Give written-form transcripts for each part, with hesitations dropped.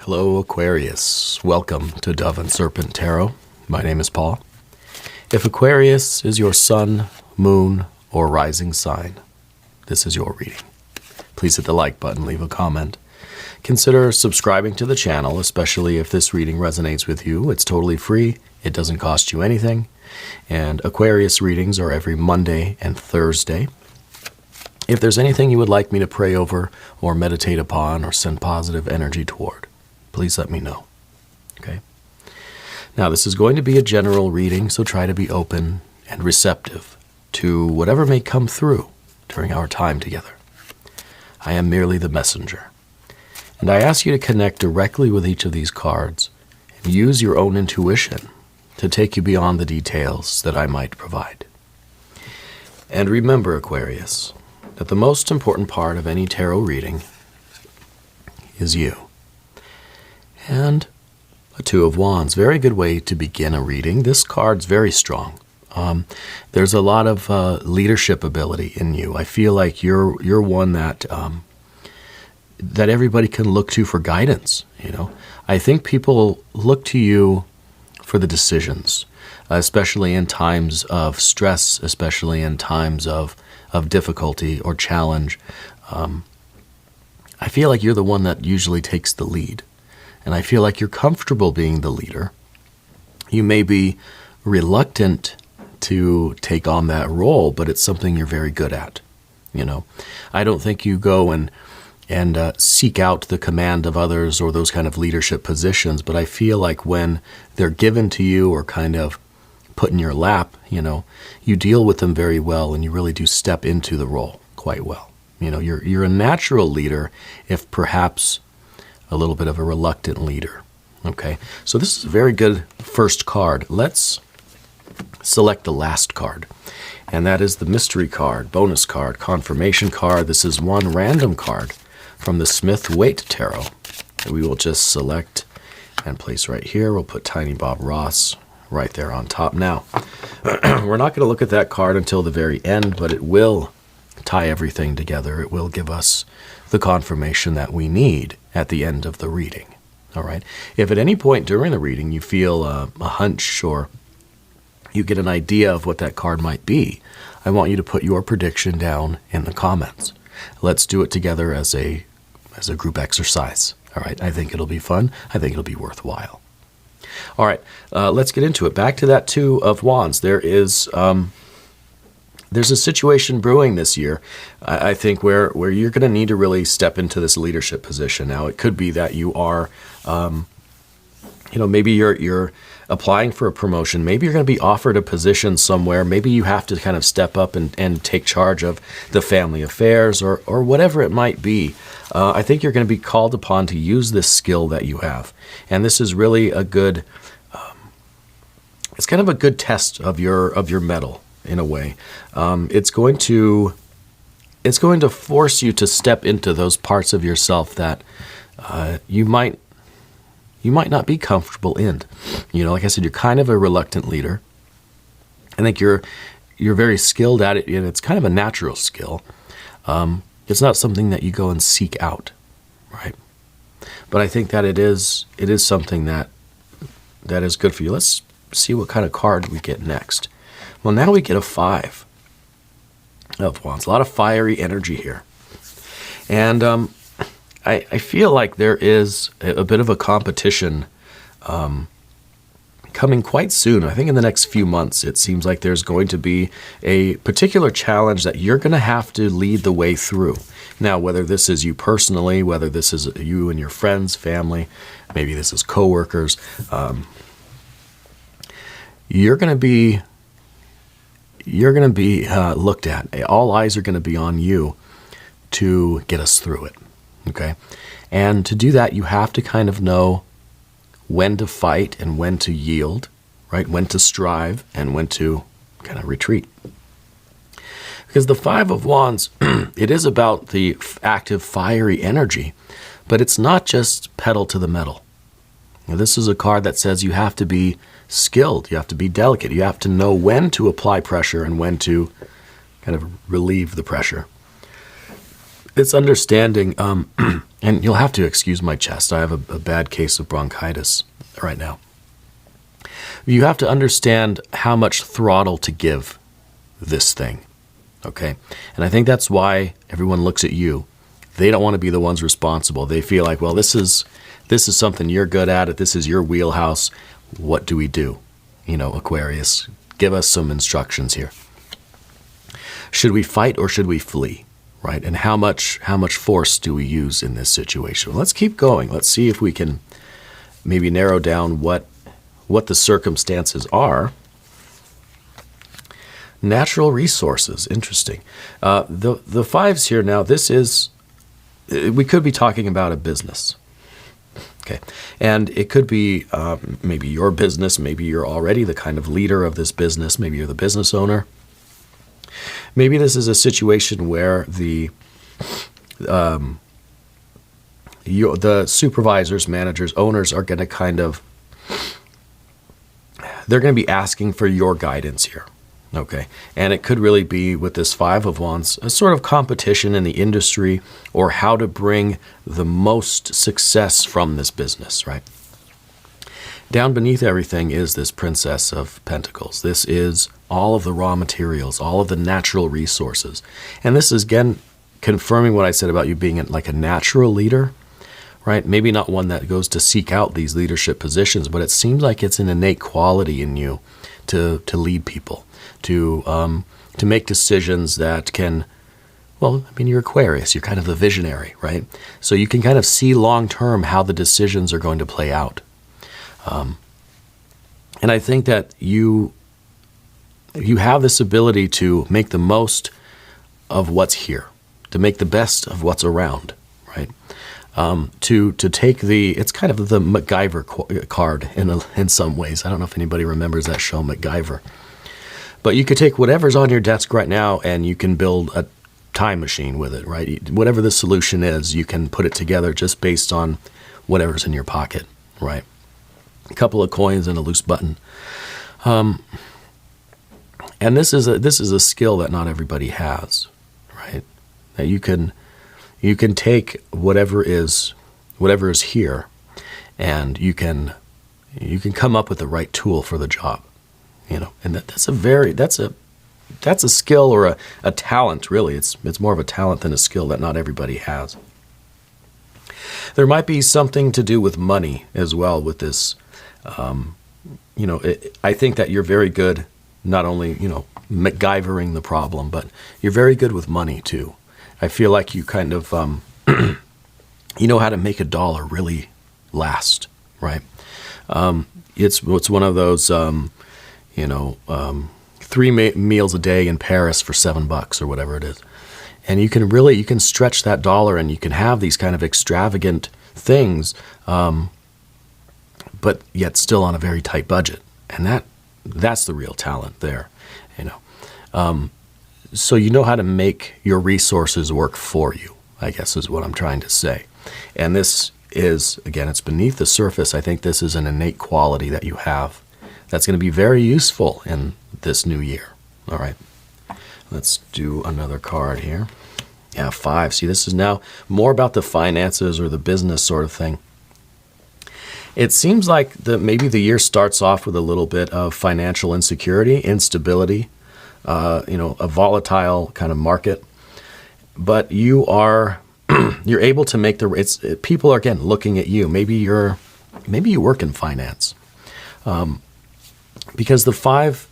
Hello, Aquarius. Welcome to Dove and Serpent Tarot. My name is Paul. If Aquarius is your sun, moon, or rising sign, this is your reading. Please hit the like button, leave a comment. Consider subscribing to the channel, especially if this reading resonates with you. It's totally free. It doesn't cost you anything. And Aquarius readings are every Monday and Thursday. If there's anything you would like me to pray over or meditate upon or send positive energy toward, please let me know. Okay? Now, this is going to be a general reading, so try to be open and receptive to whatever may come through during our time together. I am merely the messenger. And I ask you to connect directly with each of these cards and use your own intuition to take you beyond the details that I might provide. And remember, Aquarius, that the most important part of any tarot reading is you. And a Two of Wands, very good way to begin a reading. This card's very strong. There's a lot of leadership ability in you. I feel like you're one that that everybody can look to for guidance. You know, I think people look to you for the decisions, especially in times of stress, especially in times of difficulty or challenge. I feel like you're the one that usually takes the lead. And I feel like you're comfortable being the leader. You may be reluctant to take on that role, but it's something you're very good at. You know, I don't think you go and seek out the command of others or those kind of leadership positions, but I feel like when they're given to you or kind of put in your lap, you know, you deal with them very well and you really do step into the role quite well. You know, you're a natural leader, if perhaps a little bit of a reluctant leader. Okay, so this is a very good first card. Let's select the last card, and that is the mystery card, bonus card, confirmation card. This is one random card from the Smith-Waite Tarot that we will just select and place right here. We'll put Tiny Bob Ross right there on top. Now, we're not going to look at that card until the very end, but it will tie everything together. It will give us the confirmation that we need at the end of the reading. All right. If at any point during the reading you feel a hunch or you get an idea of what that card might be, I want you to put your prediction down in the comments. Let's do it together as a group exercise. All right. I think it'll be fun. I think it'll be worthwhile. All right. Let's get into it. Back to that Two of Wands. There's a situation brewing this year, I think, where you're going to need to really step into this leadership position. Now, it could be that you are, maybe you're applying for a promotion. Maybe you're going to be offered a position somewhere. Maybe you have to kind of step up and take charge of the family affairs or whatever it might be. I think you're going to be called upon to use this skill that you have. And this is really a good, it's kind of a good test of your mettle. In a way, it's going to force you to step into those parts of yourself that you might not be comfortable in. You know, like I said, you're kind of a reluctant leader. I think you're very skilled at it, and it's kind of a natural skill. It's not something that you go and seek out, right? But I think that it is something that is good for you. Let's see what kind of card we get next. Well, now we get a Five of Wands. A lot of fiery energy here. And I feel like there is a bit of a competition coming quite soon. I think in the next few months, it seems like there's going to be a particular challenge that you're going to have to lead the way through. Now, whether this is you personally, whether this is you and your friends, family, maybe this is coworkers, you're going to be looked at. All eyes are going to be on you to get us through it, okay? And to do that, you have to kind of know when to fight and when to yield, right? When to strive and when to kind of retreat. Because the Five of Wands, it is about the active, fiery energy, but it's not just pedal to the metal. Now, this is a card that says you have to be skilled, you have to be delicate, you have to know when to apply pressure and when to kind of relieve the pressure. It's understanding, and And you'll have to excuse my chest. I have a bad case of bronchitis right now. You have to understand how much throttle to give this thing, okay? And I think that's why everyone looks at you. They don't want to be the ones responsible. They feel like, well, this is something you're good at. This is your wheelhouse. What do we do? Aquarius, give us some instructions here. Should we fight or should we flee? Right? And how much force do we use in this situation? Well, let's keep going. Let's see if we can maybe narrow down what the circumstances are. Natural resources, interesting. The fives here now, we could be talking about a business. Okay, and it could be maybe your business, maybe you're already the kind of leader of this business, maybe you're the business owner. Maybe this is a situation where the supervisors, managers, owners are going to they're going to be asking for your guidance here. Okay, and it could really be with this Five of Wands, a sort of competition in the industry or how to bring the most success from this business, right? Down beneath everything is this Princess of Pentacles. This is all of the raw materials, all of the natural resources. And this is, again, confirming what I said about you being like a natural leader, right? Maybe not one that goes to seek out these leadership positions, but it seems like it's an innate quality in you to lead people, to make decisions that can, well, I mean, you're Aquarius, you're kind of the visionary, right? So you can kind of see long-term how the decisions are going to play out. And I think that you have this ability to make the most of what's here, to make the best of what's around, right? To take it's kind of the MacGyver card in some ways. I don't know if anybody remembers that show, MacGyver. But you could take whatever's on your desk right now and you can build a time machine with it, right? Whatever the solution is, you can put it together just based on whatever's in your pocket, right? A couple of coins and a loose button. And this is a skill that not everybody has, right? That you can take whatever is here, and you can come up with the right tool for the job, And that's a skill or a talent, really. It's more of a talent than a skill that not everybody has. There might be something to do with money as well with this. I think that you're very good, not only, MacGyvering the problem, but you're very good with money too. I feel like you kind of, you know how to make a dollar really last, right? It's one of those, 3 meals a day in Paris for $7 or whatever it is. And you can stretch that dollar and you can have these kind of extravagant things, but yet still on a very tight budget. And that's the real talent there, So you know how to make your resources work for you, I guess is what I'm trying to say. And this is, again, it's beneath the surface. I think this is an innate quality that you have that's going to be very useful in this new year. All right, let's do another card here. Yeah, 5. See, this is now more about the finances or the business sort of thing. It seems like maybe the year starts off with a little bit of financial insecurity, instability, a volatile kind of market. But you're able to make people are, again, looking at you. Maybe you work in finance. Because the five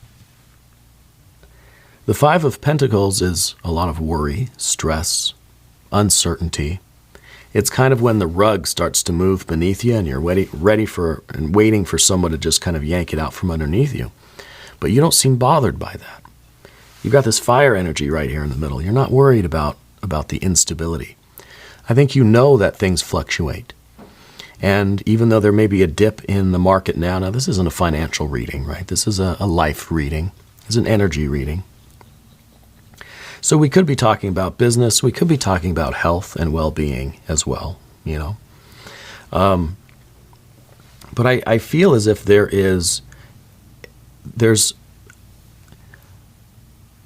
of Pentacles is a lot of worry, stress, uncertainty. It's kind of when the rug starts to move beneath you and you're ready for and waiting for someone to just kind of yank it out from underneath you. But you don't seem bothered by that. You've got this fire energy right here in the middle. You're not worried about the instability. I think you know that things fluctuate. And even though there may be a dip in the market now this isn't a financial reading, right? This is a life reading. It's an energy reading. So we could be talking about business. We could be talking about health and well-being as well, But I feel as if there's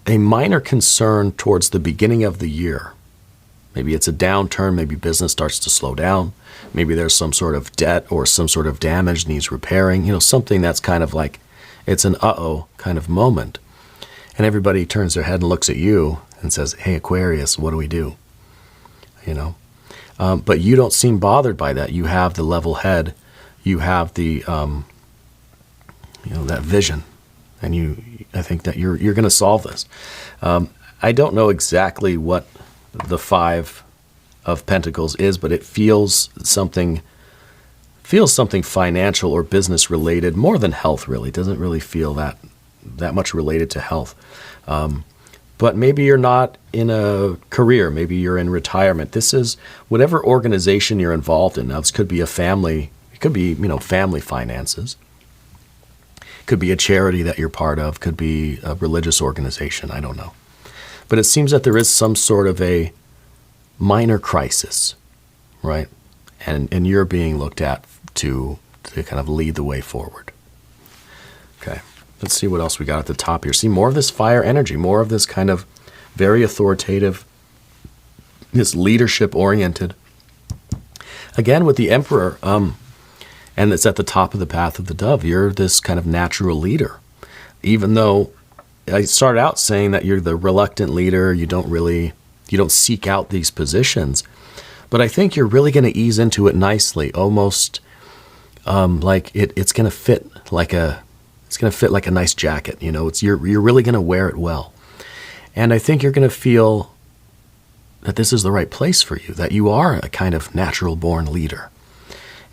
a minor concern towards the beginning of the year, Maybe it's a downturn. Maybe business starts to slow down. Maybe there's some sort of debt or some sort of damage needs repairing. Something that's kind of like, it's an uh-oh kind of moment. And everybody turns their head and looks at you and says, hey, Aquarius, what do we do? But you don't seem bothered by that. You have the level head. You have the, that vision. And I think that you're going to solve this. I don't know exactly what the Five of Pentacles is, but it feels something financial or business related, more than health really. It doesn't really feel that much related to health. But maybe you're not in a career. Maybe you're in retirement. This is whatever organization you're involved in. Now, this could be a family. It could be, family finances. It could be a charity that you're part of. Could be a religious organization. I don't know. But it seems that there is some sort of a minor crisis, right? And you're being looked at to kind of lead the way forward. Okay. Let's see what else we got at the top here. See, more of this fire energy, more of this kind of very authoritative, this leadership-oriented. Again, with the Emperor, and it's at the top of the path of the dove, you're this kind of natural leader. Even though I started out saying that you're the reluctant leader, you don't seek out these positions, but I think you're really going to ease into it nicely, almost like it's going to fit like a nice jacket. You're really going to wear it well. And I think you're going to feel that this is the right place for you, that you are a kind of natural born leader.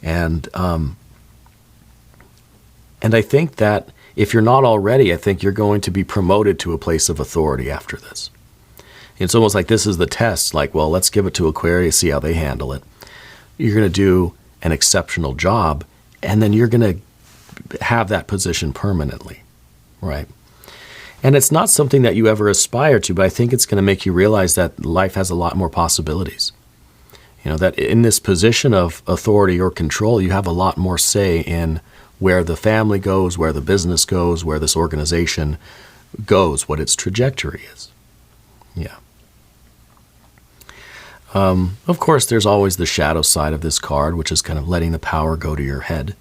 And I think that if you're not already, I think you're going to be promoted to a place of authority after this. It's almost like this is the test, like, well, let's give it to Aquarius, see how they handle it. You're going to do an exceptional job, and then you're going to have that position permanently, right? And it's not something that you ever aspire to, but I think it's going to make you realize that life has a lot more possibilities. That in this position of authority or control, you have a lot more say in where the family goes, where the business goes, where this organization goes, what its trajectory is. Yeah. Of course, there's always the shadow side of this card, which is kind of letting the power go to your head,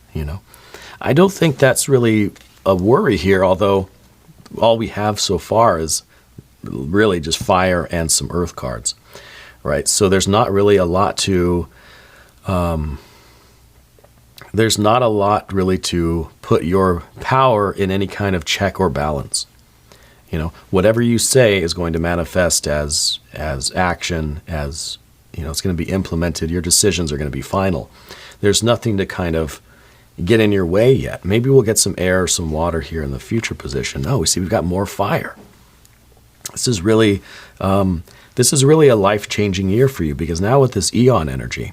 I don't think that's really a worry here, although all we have so far is really just fire and some earth cards, right? So there's not really a lot to... There's not a lot really to put your power in any kind of check or balance. Whatever you say is going to manifest as action, as, it's going to be implemented. Your decisions are going to be final. There's nothing to kind of get in your way yet. Maybe we'll get some air or some water here in the future position. No, we see we've got more fire. This is really a life-changing year for you, because now with this Eon energy,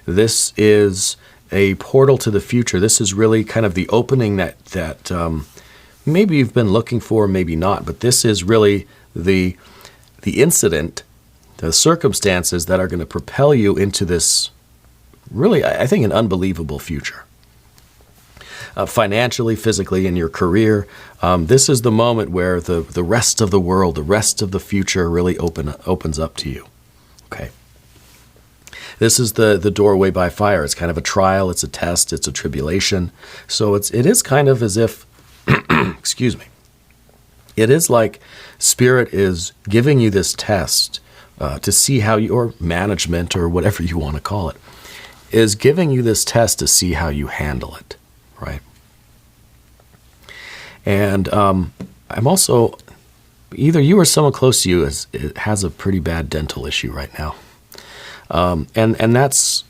this is a portal to the future. This is really kind of the opening that maybe you've been looking for, maybe not, but this is really the incident, the circumstances that are going to propel you into this really, I think, an unbelievable future. Financially, physically, in your career, this is the moment where the rest of the world, the rest of the future really opens up to you. Okay. This is the doorway by fire. It's kind of a trial, it's a test, it's a tribulation. So it is kind of as if, excuse me, it is like Spirit is giving you this test to see how your management, or whatever you want to call it, is giving you this test to see how you handle it, right? And I'm also, either you or someone close to you has a pretty bad dental issue right now. And that's,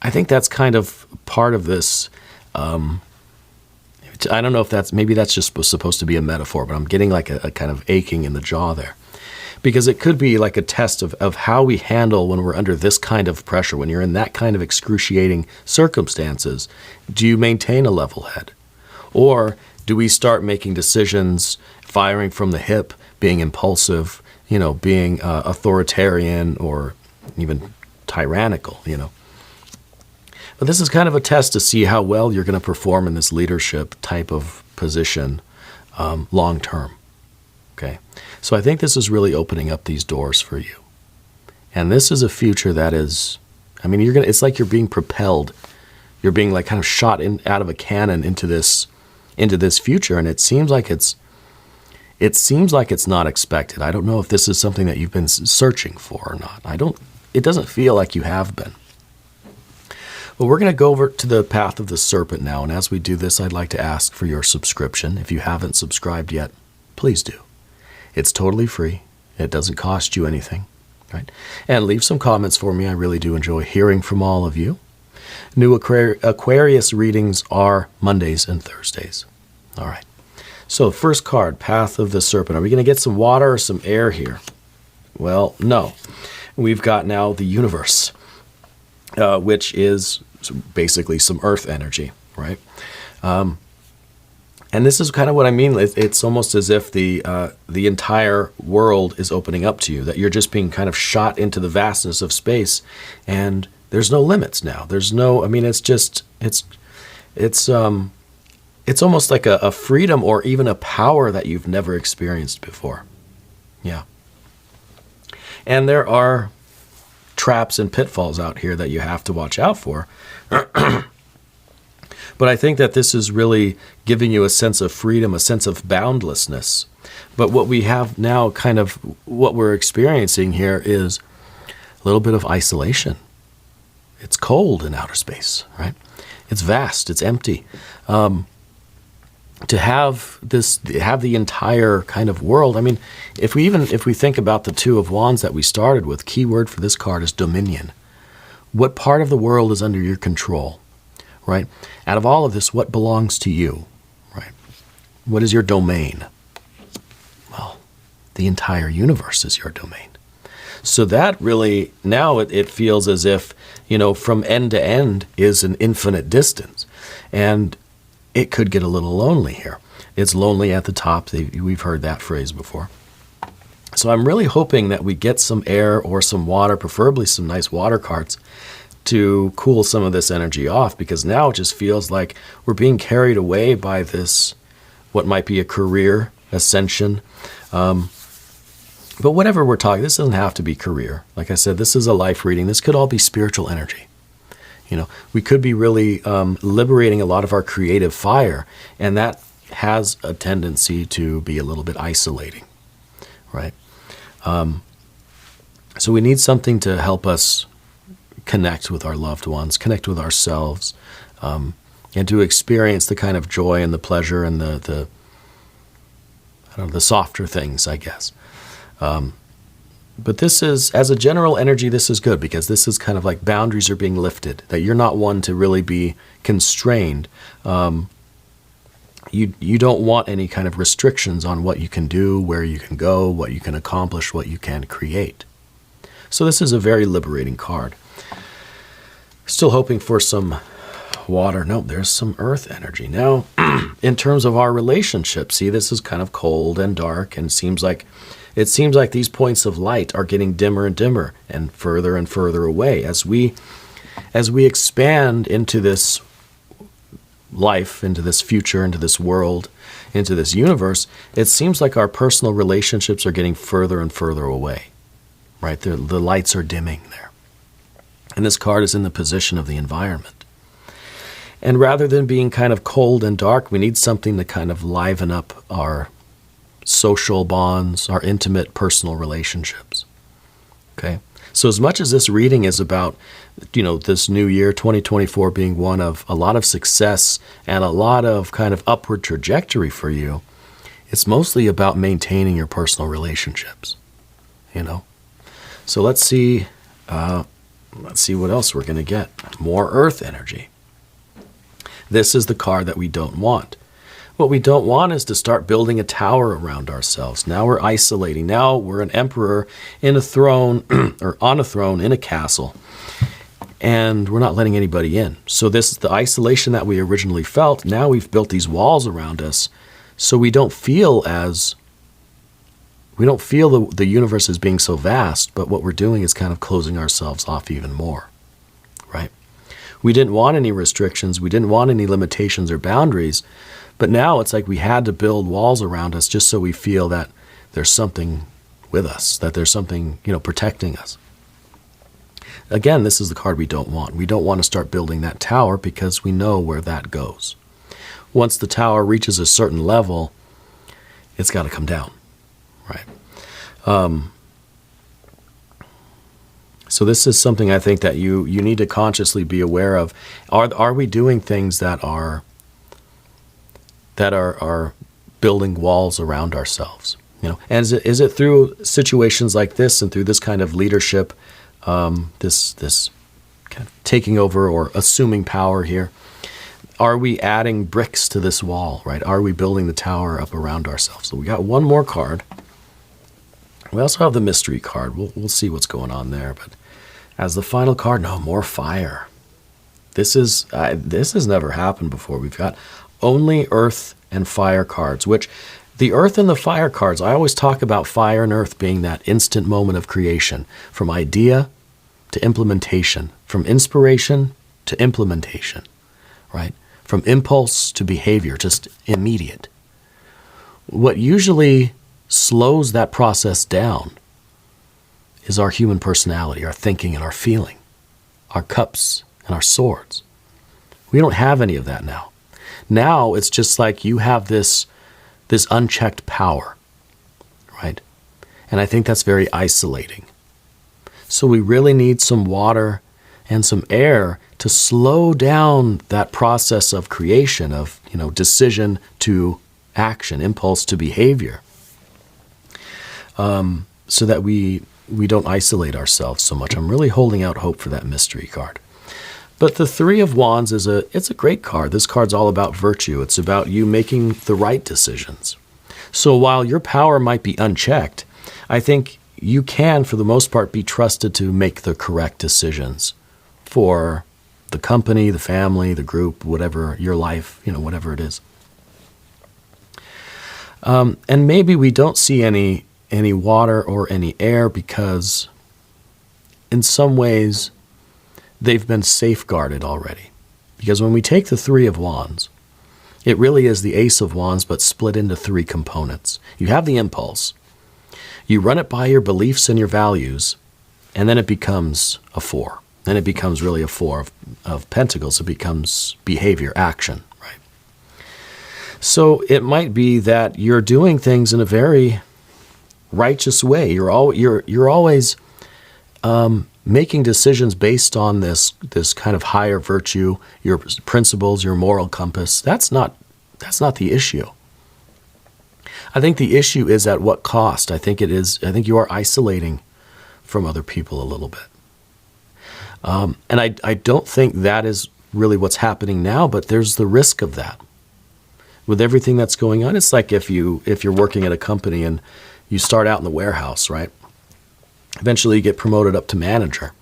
I think that's kind of part of this. I don't know if maybe that's just supposed to be a metaphor, but I'm getting like a kind of aching in the jaw there. Because it could be like a test of how we handle when we're under this kind of pressure, when you're in that kind of excruciating circumstances. Do you maintain a level head? Or do we start making decisions, firing from the hip, being impulsive, being authoritarian, or even tyrannical, But this is kind of a test to see how well you're going to perform in this leadership type of position long term. Okay, so I think this is really opening up these doors for you. And this is a future that is, I mean, it's like you're being propelled. You're being like kind of shot out of a cannon into this future, and it seems like it's not expected. I don't know if this is something that you've been searching for or not. It doesn't feel like you have been. Well, we're going to go over to the path of the serpent now, and as we do this, I'd like to ask for your subscription. If you haven't subscribed yet, please do. It's totally free. It doesn't cost you anything, right? And leave some comments for me. I really do enjoy hearing from all of you. New Aquarius readings are Mondays and Thursdays. All right. So first card, Path of the Serpent. Are we going to get some water or some air here? Well, no. We've got now the universe, which is basically some earth energy, right? And this is kind of what I mean. It's almost as if the entire world is opening up to you, that you're just being kind of shot into the vastness of space, and there's no limits now. There's no, I mean, it's almost like a freedom or even a power that you've never experienced before. Yeah. And there are traps and pitfalls out here that you have to watch out for. But I think that this is really giving you a sense of freedom, a sense of boundlessness. But what we have now, kind of what we're experiencing here, is a little bit of isolation. It's cold in outer space, right? It's vast, it's empty. To have the entire kind of world, I mean, if we think about the Two of Wands that we started with, key word for this card is dominion. What part of the world is under your control, right? Out of all of this, what belongs to you, right? What is your domain? Well, the entire universe is your domain. So that really, now it feels as if, from end to end is an infinite distance. And it could get a little lonely here. It's lonely at the top. We've heard that phrase before. So I'm really hoping that we get some air or some water, preferably some nice water carts, to cool some of this energy off, because now it just feels like we're being carried away by this, what might be a career ascension. But whatever we're talking, this doesn't have to be career. Like I said, this is a life reading. This could all be spiritual energy. We could be really liberating a lot of our creative fire, and that has a tendency to be a little bit isolating, right? So we need something to help us connect with our loved ones, connect with ourselves, and to experience the kind of joy and the pleasure and the softer things, I guess. But this is, as a general energy, this is good, because this is kind of like boundaries are being lifted, that you're not one to really be constrained. You don't want any kind of restrictions on what you can do, where you can go, what you can accomplish, what you can create. So this is a very liberating card. Still hoping for some water. No, there's some earth energy. Now, in terms of our relationship, see, this is kind of cold and dark, and it seems like these points of light are getting dimmer and dimmer and further away. As we expand into this life, into this future, into this world, into this universe, it seems like our personal relationships are getting further and further away, right? The lights are dimming there. And this card is in the position of the environment. And rather than being kind of cold and dark, we need something to kind of liven up our social bonds, our intimate personal relationships. Okay? So as much as this reading is about, this new year, 2024, being one of a lot of success and a lot of kind of upward trajectory for you, it's mostly about maintaining your personal relationships, So let's see what else we're going to get. More earth energy. This is the card that we don't want. What we don't want is to start building a tower around ourselves. Now we're isolating. Now we're an emperor in a throne, or on a throne in a castle, and we're not letting anybody in. So this is the isolation that we originally felt. Now we've built these walls around us, so we don't feel the universe as being so vast, but what we're doing is kind of closing ourselves off even more, right? We didn't want any restrictions. We didn't want any limitations or boundaries. But now it's like we had to build walls around us just so we feel that there's something with us, that there's something, protecting us. again, this is the card we don't want. We don't want to start building that tower because we know where that goes. Once the tower reaches a certain level, it's got to come down, right? So this is something I think that you need to consciously be aware of. Are we doing things that are building walls around ourselves? And is it through situations like this and through this kind of leadership, this kind of taking over or assuming power here? Are we adding bricks to this wall, right? Are we building the tower up around ourselves? So we got one more card. We also have the mystery card. We'll see what's going on there. But as the final card, no, more fire. This has never happened before. We've got only earth and fire cards, which the earth and the fire cards, I always talk about fire and earth being that instant moment of creation, from idea to implementation, from inspiration to implementation, right? From impulse to behavior, just immediate. What usually slows that process down is our human personality, our thinking and our feeling, our cups and our swords. We don't have any of that now. Now it's just like you have this unchecked power, right? And I think that's very isolating. So we really need some water and some air to slow down that process of creation, of decision to action, impulse to behavior, so that we don't isolate ourselves so much. I'm really holding out hope for that mystery card. But the Three of Wands it's a great card. This card's all about virtue. It's about you making the right decisions. So while your power might be unchecked, I think you can, for the most part, be trusted to make the correct decisions for the company, the family, the group, whatever, your life, whatever it is. And maybe we don't see any water or any air because in some ways they've been safeguarded already. Because when we take the Three of Wands, it really is the Ace of Wands, but split into three components. You have the impulse. You run it by your beliefs and your values, and then it becomes a four. Then it becomes really a four of pentacles. It becomes behavior, action, right? So it might be that you're doing things in a very righteous way. You're always making decisions based on this kind of higher virtue, your principles, your moral compass. That's not the issue. I think the issue is at what cost. I think you are isolating from other people a little bit. And I don't think that is really what's happening now, but there's the risk of that. With everything that's going on, it's like if you're working at a company and you start out in the warehouse, right? Eventually you get promoted up to manager.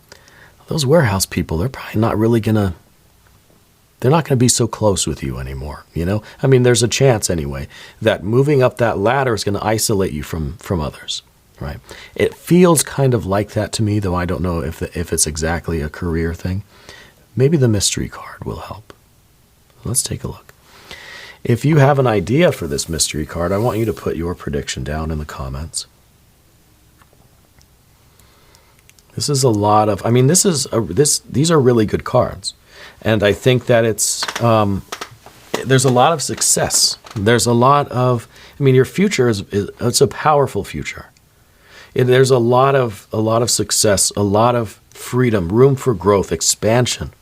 Those warehouse people, they're probably not really they're not going to be so close with you anymore, I mean, there's a chance anyway that moving up that ladder is going to isolate you from others, right? It feels kind of like that to me, though I don't know if it's exactly a career thing. Maybe the mystery card will help. Let's take a look. If you have an idea for this mystery card, I want you to put your prediction down in the comments. This is a lot of, these are really good cards. And I think that there's a lot of success. There's a lot of, your future it's a powerful future. There's a lot of success, a lot of freedom, room for growth, expansion.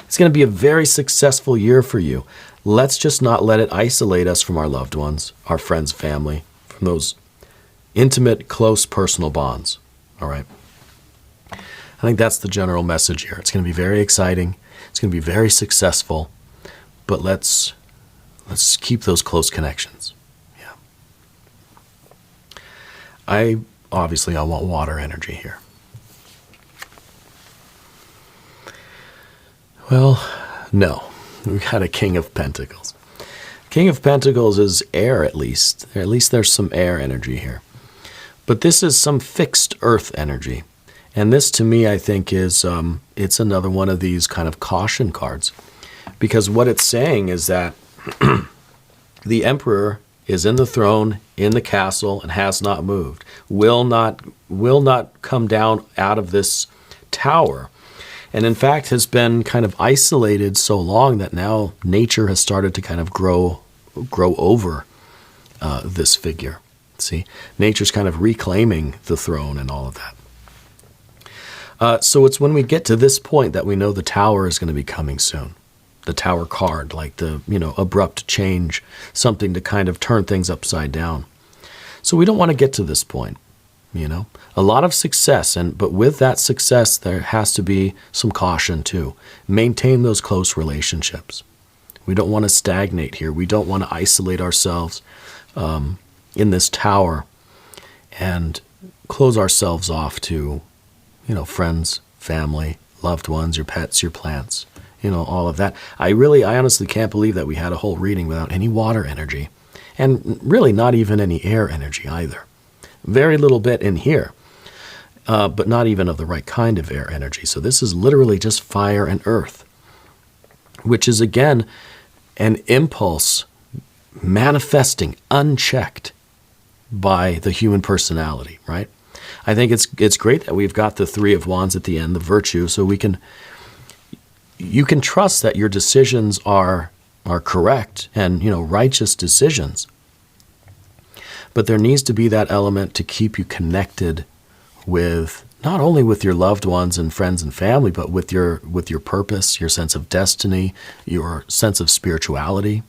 It's going to be a very successful year for you. Let's just not let it isolate us from our loved ones, our friends, family, from those intimate, close, personal bonds. All right? I think that's the general message here. It's going to be very exciting. It's going to be very successful. But let's keep those close connections. Yeah. I want water energy here. Well, no. We've got a King of Pentacles. King of Pentacles is air, at least. At least there's some air energy here. But this is some fixed earth energy. And this, to me, I think is it's another one of these kind of caution cards. Because what it's saying is that the Emperor is in the throne, in the castle, and has not moved. Will not come down out of this tower and in fact has been kind of isolated so long that now nature has started to kind of grow over this figure. See, nature's kind of reclaiming the throne and all of that. So it's when we get to this point that we know the Tower is going to be coming soon. The Tower card, like the, abrupt change, something to kind of turn things upside down. So we don't want to get to this point, A lot of success, but with that success, there has to be some caution too. Maintain those close relationships. We don't want to stagnate here. We don't want to isolate ourselves in this tower and close ourselves off to, friends, family, loved ones, your pets, your plants, all of that. I honestly can't believe that we had a whole reading without any water energy, and really not even any air energy either. Very little bit in here, but not even of the right kind of air energy. So this is literally just fire and earth, which is, again, an impulse manifesting unchecked by the human personality, right? I think it's great that we've got the Three of Wands at the end, the virtue, so you can trust that your decisions are correct and, righteous decisions. But there needs to be that element to keep you connected with, not only with your loved ones and friends and family, but with your purpose, your sense of destiny, your sense of spirituality,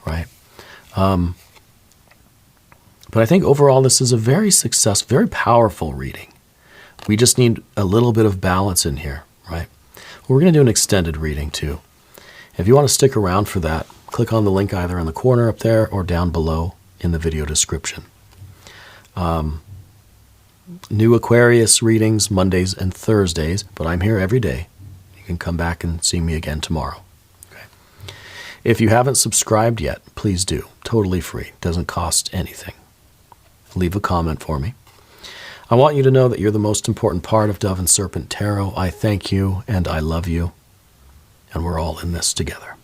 right? But I think overall this is a very very powerful reading. We just need a little bit of balance in here, right? We're going to do an extended reading too. If you want to stick around for that, click on the link either in the corner up there or down below in the video description. New Aquarius readings Mondays and Thursdays, but I'm here every day. You can come back and see me again tomorrow. Okay. If you haven't subscribed yet, please do. Totally free. Doesn't cost anything. Leave a comment for me. I want you to know that you're the most important part of Dove and Serpent Tarot. I thank you and I love you, and we're all in this together.